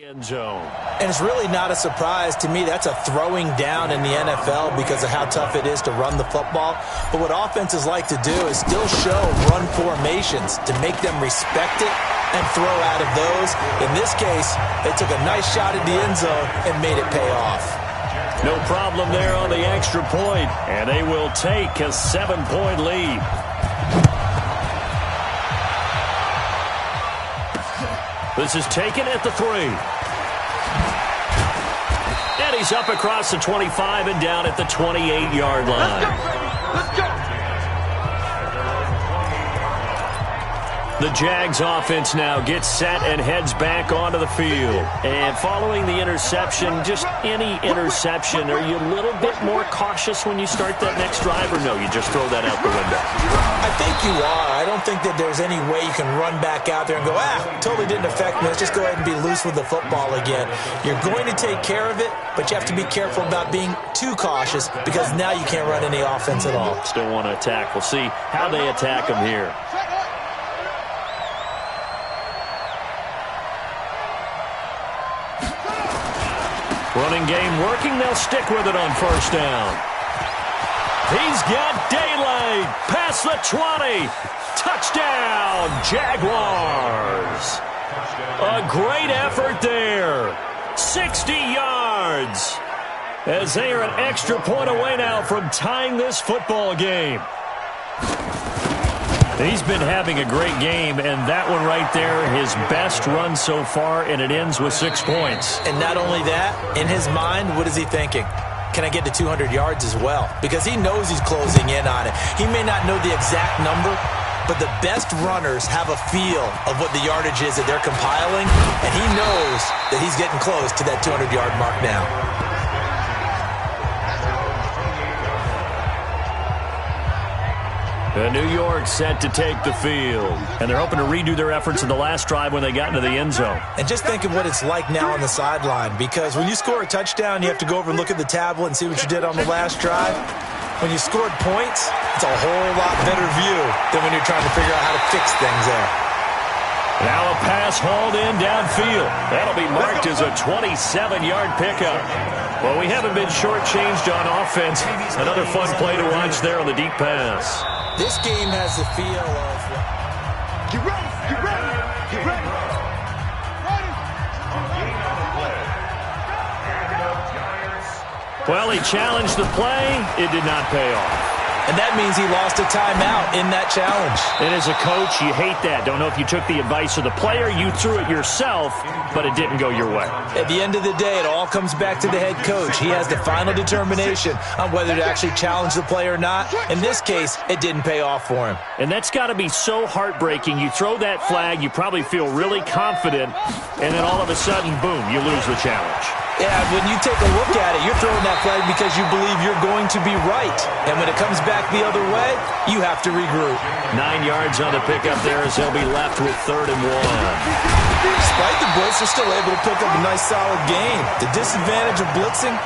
[SPEAKER 3] End zone.
[SPEAKER 5] And it's really not a surprise to me. That's a throwing down in the NFL because of how tough it is to run the football. But what offenses like to do is still show run formations to make them respect it and throw out of those. In this case, they took a nice shot at the end zone and made it pay off.
[SPEAKER 3] No problem there on the extra point, and they will take a 7-point lead. This is taken at the 3. And he's up across the 25 and down at the 28-yard line.
[SPEAKER 4] Let's go.
[SPEAKER 3] The Jags offense now gets set and heads back onto the field. And following the interception, just any interception, are you a little bit more cautious when you start that next drive, or no, you just throw that out the window?
[SPEAKER 5] I think you are. I don't think that there's any way you can run back out there and go, totally didn't affect me. Let's just go ahead and be loose with the football again. You're going to take care of it, but you have to be careful about being too cautious because now you can't run any offense at all.
[SPEAKER 3] Still want to attack. We'll see how they attack him here. Running game working. They'll stick with it on first down. He's got daylight. Past the 20. Touchdown, Jaguars. A great effort there. 60 yards. As they are an extra point away now from tying this football game. He's been having a great game, and that one right there, his best run so far, and it ends with 6 points.
[SPEAKER 5] And not only that, in his mind, what is he thinking? Can I get to 200 yards as well? Because he knows he's closing in on it. He may not know the exact number, but the best runners have a feel of what the yardage is that they're compiling, and he knows that he's getting close to that 200-yard mark now.
[SPEAKER 3] New York set to take the field. And they're hoping to redo their efforts in the last drive when they got into the end zone.
[SPEAKER 5] And just think of what it's like now on the sideline, because when you score a touchdown, you have to go over and look at the tablet and see what you did on the last drive. When you scored points, it's a whole lot better view than when you're trying to figure out how to fix things there.
[SPEAKER 3] Now a pass hauled in downfield. That'll be marked as a 27-yard pickup. Well, we haven't been shortchanged on offense. Another fun play to watch there on the deep pass.
[SPEAKER 5] This game has the feel of...
[SPEAKER 4] Get ready. Get ready. Get ready.
[SPEAKER 3] Well, he challenged the play. It did not pay off.
[SPEAKER 5] And that means he lost a timeout in that challenge.
[SPEAKER 3] And as a coach, you hate that. Don't know if you took the advice of the player, you threw it yourself, but it didn't go your way.
[SPEAKER 5] At the end of the day, it all comes back to the head coach. He has the final determination on whether to actually challenge the play or not. In this case, it didn't pay off for him.
[SPEAKER 3] And that's got to be so heartbreaking. You throw that flag, you probably feel really confident, and then all of a sudden, boom, you lose the challenge.
[SPEAKER 5] Yeah, when you take a look at it, you're throwing that flag because you believe you're going to be right. And when it comes back the other way, you have to regroup.
[SPEAKER 3] 9 yards on the pickup there as they'll be left with 3rd and 1.
[SPEAKER 5] Despite the blitz, they're still able to pick up a nice solid gain. The disadvantage of blitzing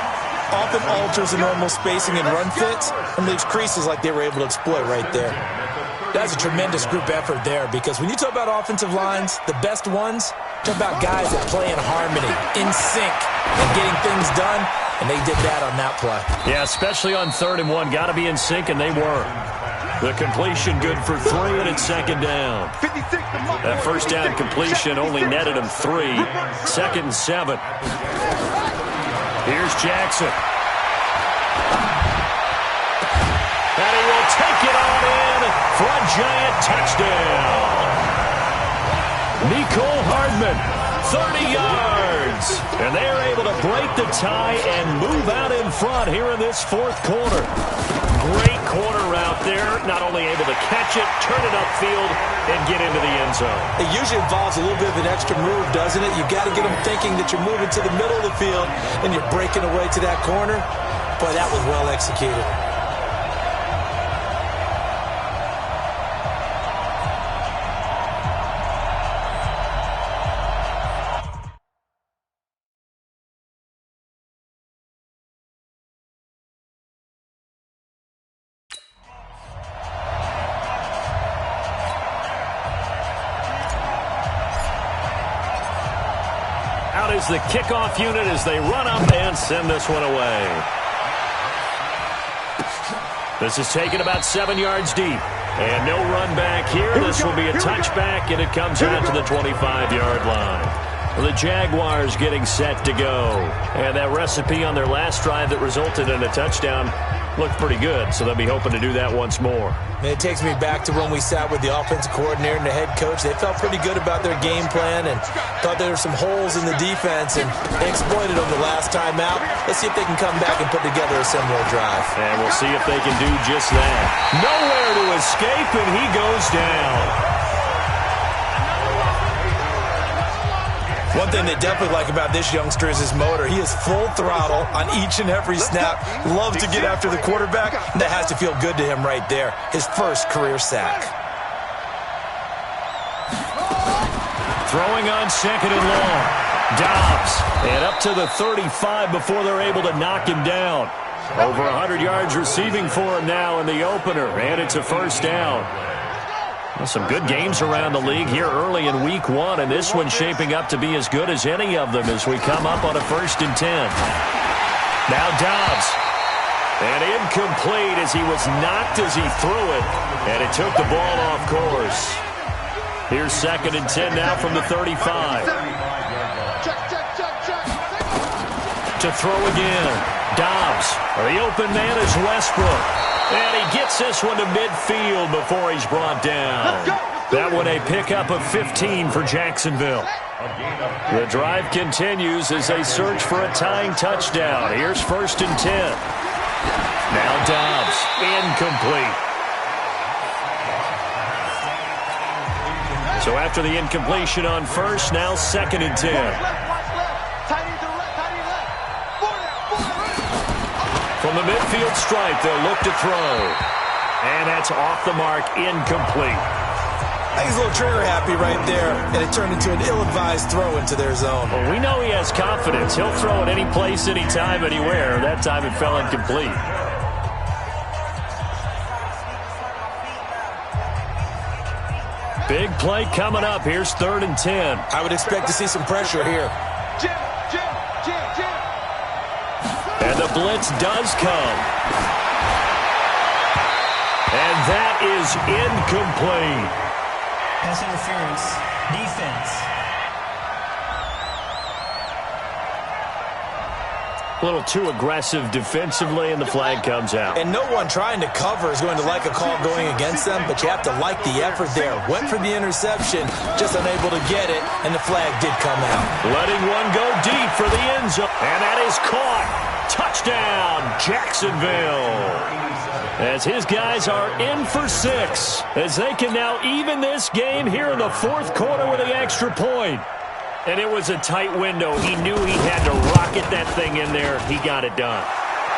[SPEAKER 5] often alters the normal spacing and run fits and leaves creases like they were able to exploit right there. That's a tremendous group effort there, because when you talk about offensive lines, the best ones, talk about guys that play in harmony, in sync, and getting things done, and they did that on that play.
[SPEAKER 3] Yeah, especially on 3rd and 1. Got to be in sync, and they were. The completion good for 3, and it's 2nd down. That first down completion only netted him 3. 2nd and 7. Here's Jackson. And he will take it on in for a giant touchdown. Nicole Hardman, 30 yards. And they are able to break the tie and move out in front here in this 4th quarter. Great corner route there. Not only able to catch it, turn it upfield, and get into the end zone.
[SPEAKER 5] It usually involves a little bit of an extra move, doesn't it? You've got to get them thinking that you're moving to the middle of the field and you're breaking away to that corner. Boy, that was well executed.
[SPEAKER 3] is the kickoff unit as they run up and send this one away. This is taken about 7 yards deep. And no run back here. This will be a touchback, and it comes out to the 25-yard line. The Jaguars getting set to go. And that recipe on their last drive that resulted in a touchdown looked pretty good, so they'll be hoping to do that once more.
[SPEAKER 5] And it takes me back to when we sat with the offensive coordinator and the head coach. They felt pretty good about their game plan and thought there were some holes in the defense, and they exploited them the last time out. Let's see if they can come back and put together a similar drive.
[SPEAKER 3] And we'll see if they can do just that. Nowhere to escape, and he goes down.
[SPEAKER 5] One thing they definitely like about this youngster is his motor. He is full throttle on each and every snap. Loves to get after the quarterback. That has to feel good to him right there. His first career sack.
[SPEAKER 3] Throwing on 2nd and long. Dobbs. And up to the 35 before they're able to knock him down. Over 100 yards receiving for him now in the opener. And it's a first down. Well, some good games around the league here early in week 1, and this one's shaping up to be as good as any of them as we come up on a 1st and 10. Now Dobbs. And incomplete as he was knocked as he threw it, and it took the ball off course. Here's 2nd and 10 now from the 35. To throw again. Dobbs. The open man is Westbrook. And he gets this one to midfield before he's brought down. That one a pickup of 15 for Jacksonville. The drive continues as they search for a tying touchdown. Here's 1st and 10. Now Dobbs. Incomplete. So after the incompletion on 1st, now 2nd and 10. From the midfield stripe, they'll look to throw. And that's off the mark, incomplete.
[SPEAKER 5] I think he's a little trigger happy right there, and it turned into an ill-advised throw into their zone.
[SPEAKER 3] Well, we know he has confidence. He'll throw it any place, anytime, anywhere. That time it fell incomplete. Big play coming up. Here's 3rd and 10.
[SPEAKER 5] I would expect to see some pressure here.
[SPEAKER 3] And the blitz does come. And that is incomplete.
[SPEAKER 7] Pass interference. Defense.
[SPEAKER 3] A little too aggressive defensively, and the flag comes out.
[SPEAKER 5] And no one trying to cover is going to like a call going against them, but you have to like the effort there. Went for the interception, just unable to get it, and the flag did come out.
[SPEAKER 3] Letting one go deep for the end zone. And that is caught. Touchdown, Jacksonville. As his guys are in for 6, as they can now even this game here in the 4th quarter with the extra point. And it was a tight window. He knew he had to rocket that thing in there. He got it done.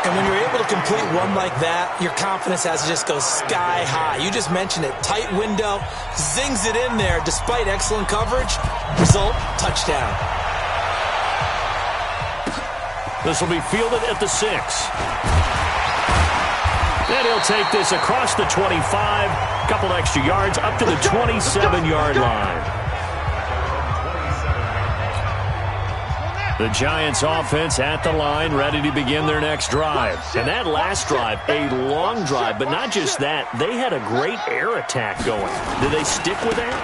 [SPEAKER 5] And when you're able to complete one like that, your confidence has to just go sky high. You just mentioned it. Tight window, zings it in there despite excellent coverage. Result, touchdown.
[SPEAKER 3] This will be fielded at the 6. Then he'll take this across the 25. Couple extra yards up to the 27-yard line. The Giants offense at the line, ready to begin their next drive. And that last drive, a long drive, but not just that. They had a great air attack going. Did they stick with that?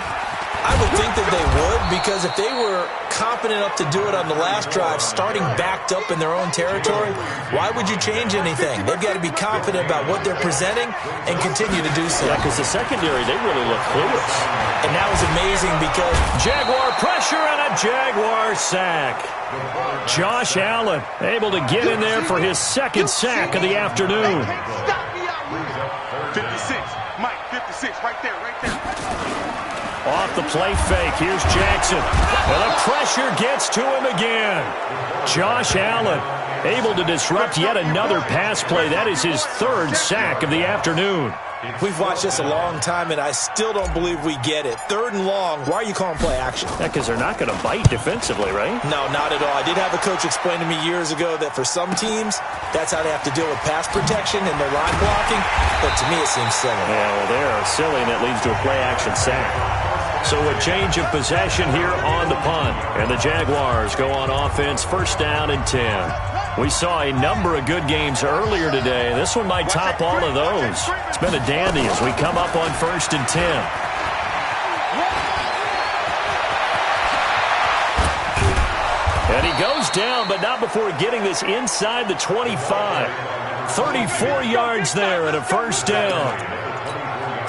[SPEAKER 5] I would think that they would, because if they were confident enough to do it on the last drive, starting backed up in their own territory, why would you change anything? They've got to be confident about what they're presenting and continue to do so.
[SPEAKER 3] Yeah, because the secondary, they really look clueless.
[SPEAKER 5] And that was amazing because
[SPEAKER 3] Jaguar pressure and a Jaguar sack. Josh Allen able to get in there for his 2nd sack of the afternoon.
[SPEAKER 4] 56, Mike, 56, right there, right there.
[SPEAKER 3] Off the play fake, here's Jackson. And the pressure gets to him again. Josh Allen able to disrupt yet another pass play. That is his 3rd sack of the afternoon.
[SPEAKER 5] We've watched this a long time, and I still don't believe we get it. 3rd and long, why are you calling play action?
[SPEAKER 3] Yeah, because they're not going to bite defensively, right?
[SPEAKER 5] No, not at all. I did have a coach explain to me years ago that for some teams, that's how they have to deal with pass protection and their line blocking. But to me, it seems silly.
[SPEAKER 3] Yeah, well, they're silly, and it leads to a play action sack. So a change of possession here on the punt. And the Jaguars go on offense, first down and 10. We saw a number of good games earlier today. This one might top all of those. It's been a dandy as we come up on first and 10. And he goes down, but not before getting this inside the 25. 34 yards there and a first down.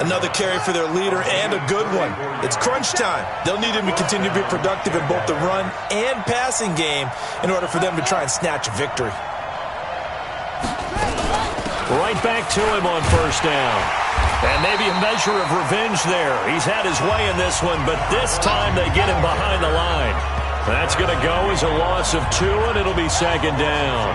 [SPEAKER 5] Another carry for their leader and a good one. It's crunch time. They'll need him to continue to be productive in both the run and passing game in order for them to try and snatch a victory.
[SPEAKER 3] Right back to him on first down. And maybe a measure of revenge there. He's had his way in this one, but this time they get him behind the line. That's going to go as a loss of 2, and it'll be second down.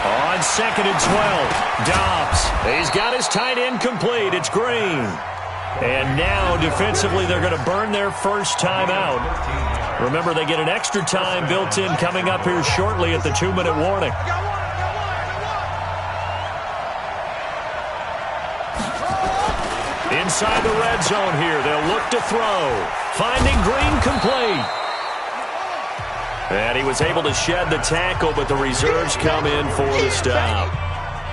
[SPEAKER 3] On second and 12, Dobbs. He's got his tight end complete. It's Green. And now, defensively, they're going to burn their first time out. Remember, they get an extra time built in coming up here shortly at the 2-minute warning. Inside the red zone here, they'll look to throw. Finding Green complete. And he was able to shed the tackle, but the reserves come in for the stop.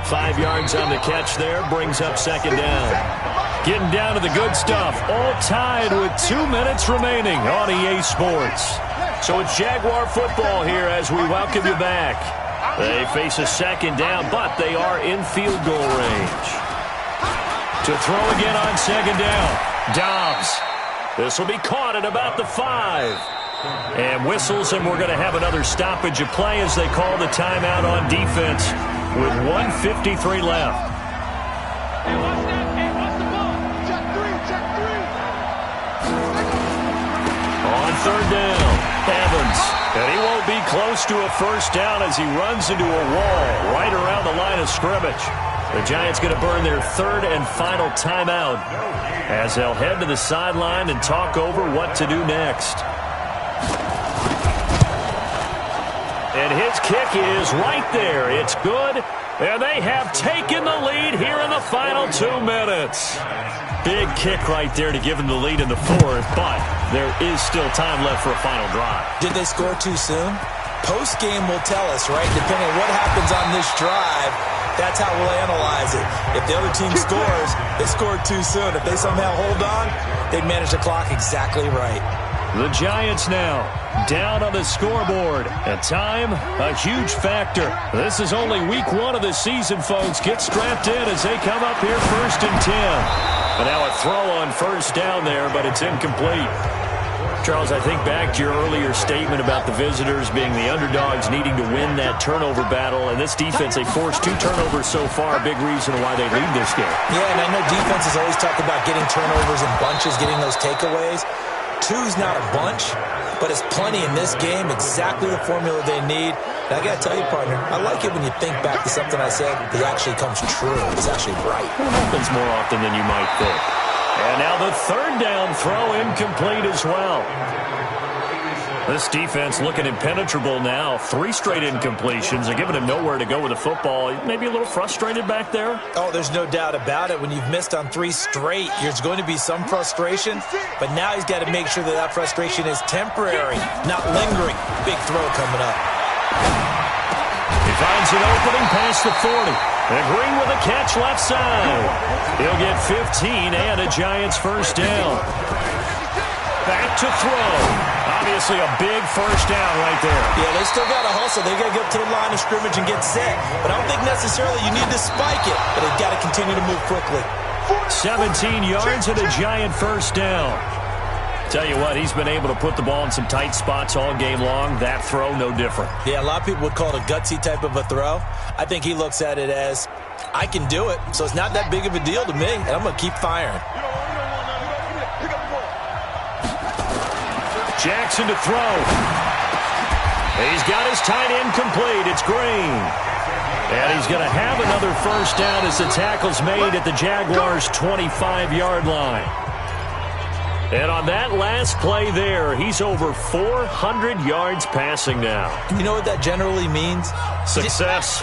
[SPEAKER 3] 5 yards on the catch there, brings up second down. Getting down to the good stuff, all tied with 2 minutes remaining on EA Sports. So it's Jaguar football here as we welcome you back. They face a second down, but they are in field goal range. To throw again on second down, Dobbs. This will be caught at about the 5. And whistles, and we're going to have another stoppage of play as they call the timeout on defense with 1:53 left. On third down, Evans. And he won't be close to a first down as he runs into a wall right around the line of scrimmage. The Giants going to burn their third and final timeout as they'll head to the sideline and talk over what to do next. And his kick is right there. It's good. And they have taken the lead here in the final 2 minutes. Big kick right there to give them the lead in the fourth, but there is still time left for a final drive.
[SPEAKER 5] Did they score too soon? Post-game will tell us, right? Depending on what happens on this drive, that's how we'll analyze it. If the other team scores, they scored too soon. If they somehow hold on, they manage the clock exactly right.
[SPEAKER 3] The Giants now down on the scoreboard. And time, a huge factor. This is only week 1 of the season, folks. Get strapped in as they come up here first and 10. And now a throw on first down there, but it's incomplete. Charles, I think back to your earlier statement about the visitors being the underdogs needing to win that turnover battle. And this defense, they forced 2 turnovers so far. Big reason why they lead this game. Yeah, and I know defenses always talk about getting turnovers in bunches, getting those takeaways. 2's not a bunch, but it's plenty in this game, exactly the formula they need. And I got to tell you, partner, I like it when you think back to something I said that actually comes true. It's actually right. It happens more often than you might think. And now the third down throw incomplete as well. This defense looking impenetrable now. 3 straight incompletions. They're giving him nowhere to go with the football. Maybe a little frustrated back there?
[SPEAKER 5] Oh, there's no doubt about it. When you've missed on 3 straight, there's going to be some frustration. But now he's got to make sure that that frustration is temporary, not lingering. Big throw coming up.
[SPEAKER 3] He finds an opening past the 40. And Green with a catch left side. He'll get 15 and a Giants first down. Back to throw. Obviously a big first down right there.
[SPEAKER 5] Yeah, they still got to hustle. They got to get up to the line of scrimmage and get set. But I don't think necessarily you need to spike it. But they've got to continue to move quickly.
[SPEAKER 3] 17 yards and a Giant first down. Tell you what, he's been able to put the ball in some tight spots all game long. That throw, no different.
[SPEAKER 5] Yeah, a lot of people would call it a gutsy type of a throw. I think he looks at it as, I can do it, so it's not that big of a deal to me, and I'm going to keep firing.
[SPEAKER 3] Jackson to throw. He's got his tight end complete. It's Green. And he's going to have another first down as the tackle's made at the Jaguars' 25-yard line. And on that last play there, he's over 400 yards passing now.
[SPEAKER 5] You know what that generally means?
[SPEAKER 3] Success.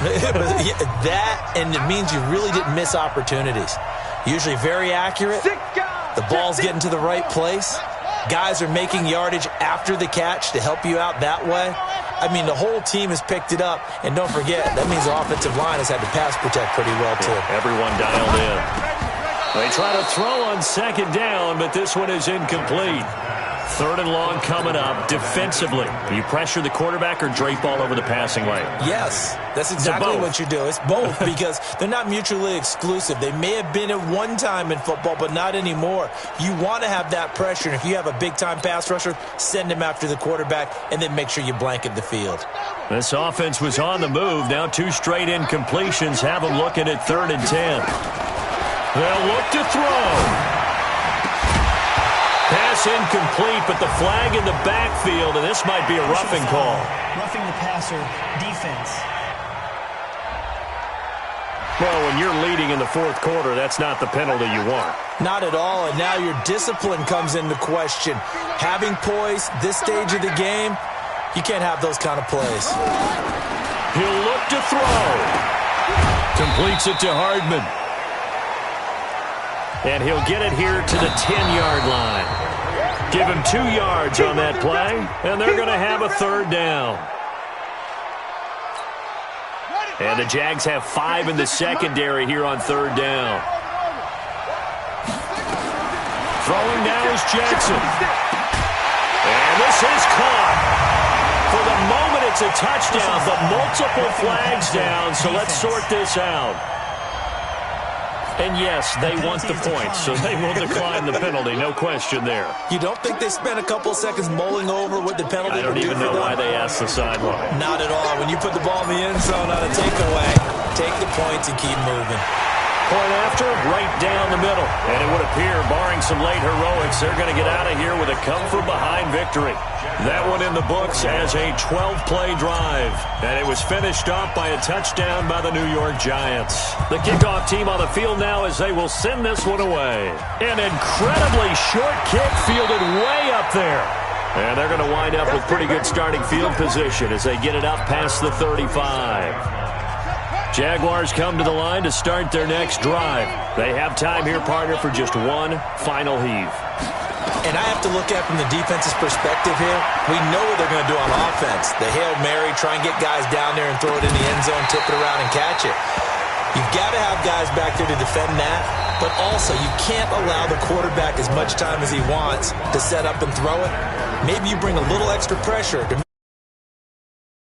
[SPEAKER 5] That, and it means you really didn't miss opportunities. Usually very accurate. The ball's getting to the right place. Guys are making yardage after the catch to help you out that way. I mean, the whole team has picked it up. And don't forget, that means the offensive line has had to pass protect pretty well, too.
[SPEAKER 3] Everyone dialed in. They try to throw on second down, but this one is incomplete. Third and long coming up defensively. You pressure the quarterback or drape all over the passing lane?
[SPEAKER 5] Yes, that's exactly what you do. It's both because they're not mutually exclusive. They may have been at one time in football, but not anymore. You want to have that pressure, and if you have a big-time pass rusher, send him after the quarterback, and then make sure you blanket the field.
[SPEAKER 3] This offense was on the move. Now 2 straight incompletions have them looking at 3rd and 10. They'll look to throw. Pass incomplete, but the flag in the backfield, and this might be a roughing call.
[SPEAKER 7] Roughing the passer, defense.
[SPEAKER 3] Well, when you're leading in the 4th quarter, that's not the penalty you want.
[SPEAKER 5] Not at all, and now your discipline comes into question. Having poise this stage of the game, you can't have those kind of plays.
[SPEAKER 3] He'll look to throw. Completes it to Hardman. And he'll get it here to the 10-yard line. Give him 2 yards on that play, and they're going to have a 3rd down. And the Jags have 5 in the secondary here on 3rd down. Throwing now is Jackson. And this is caught. For the moment, it's a touchdown, but multiple flags down, so let's sort this out. And yes, they want the points, so they will decline the penalty, no question there.
[SPEAKER 5] You don't think they spent a couple seconds mulling over what the penalty
[SPEAKER 3] I don't even know why they asked the sideline.
[SPEAKER 5] Not at all. When you put the ball in the end zone on a takeaway, take the points and keep moving.
[SPEAKER 3] Point after, right down the middle. And it would appear, barring some late heroics, they're going to get out of here with a come-from-behind victory. That one in the books as a 12-play drive. And it was finished off by a touchdown by the New York Giants. The kickoff team on the field now as they will send this one away. An incredibly short kick fielded way up there. And they're going to wind up with pretty good starting field position as they get it up past the 35. Jaguars come to the line to start their next drive. They have time here, partner, for just one final heave.
[SPEAKER 5] And I have to look at it from the defense's perspective here. We know what they're going to do on offense. The Hail Mary, try and get guys down there and throw it in the end zone, tip it around and catch it. You've got to have guys back there to defend that, but also you can't allow the quarterback as much time as he wants to set up and throw it. Maybe you bring a little extra pressure to